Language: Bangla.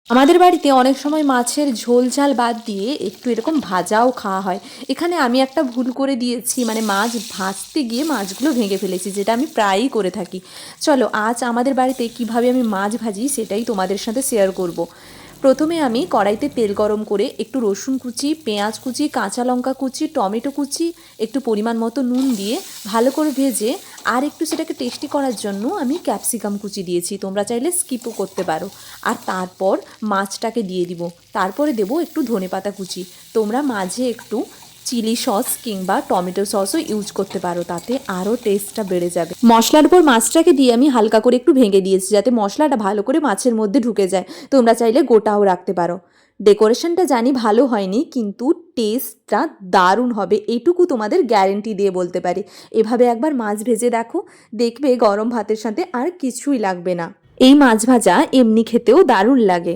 আমাদের বাড়িতে অনেক সময় মাছের ঝোল ঝাল বাদ দিয়ে একটু এরকম ভাজাও খাওয়া হয়। এখানে আমি একটা ভুল করে দিয়েছি, মানে মাছ ভাজতে গিয়ে মাছগুলো ভেঙে ফেলেছি, যেটা আমি প্রায়ই করে থাকি। চলো আজ আমাদের বাড়িতে কিভাবে আমি মাছ ভাজি সেটাই তোমাদের সাথে শেয়ার করব। প্রথমে আমি কড়াইতে তেল গরম করে একটু রসুন কুচি, পেঁয়াজ কুচি, কাঁচা লঙ্কা কুচি, টমেটো কুচি, একটু পরিমাণ মতো নুন দিয়ে ভালো করে ভেজে আর একটু সেটাকে টেস্টি করার জন্য আমি ক্যাপসিকাম কুচি দিয়েছি, তোমরা চাইলে স্কিপও করতে পারো। আর তারপর মাছটাকে দিয়ে দিব, তারপরে দেবো একটু ধনেপাতা কুচি। তোমরা মাঝে একটু চিলি সস কিংবা টমেটো সসও ইউজ করতে পারো, তাতে আরও টেস্টটা বেড়ে যাবে। মশলার উপর মাছটাকে দিয়ে আমি হালকা করে একটু ভেঙে দিয়েছি, যাতে মশলাটা ভালো করে মাছের মধ্যে ঢুকে যায়। তোমরা চাইলে গোটাও রাখতে পারো। ডেকোরেশনটা জানি ভালো হয়নি, কিন্তু টেস্টটা দারুণ হবে, এইটুকু তোমাদের গ্যারেন্টি দিয়ে বলতে পারি। এভাবে একবার মাছ ভেজে দেখো, দেখবে গরম ভাতের সাথে আর কিছুই লাগবে না। এই মাছ ভাজা এমনি খেতেও দারুণ লাগে।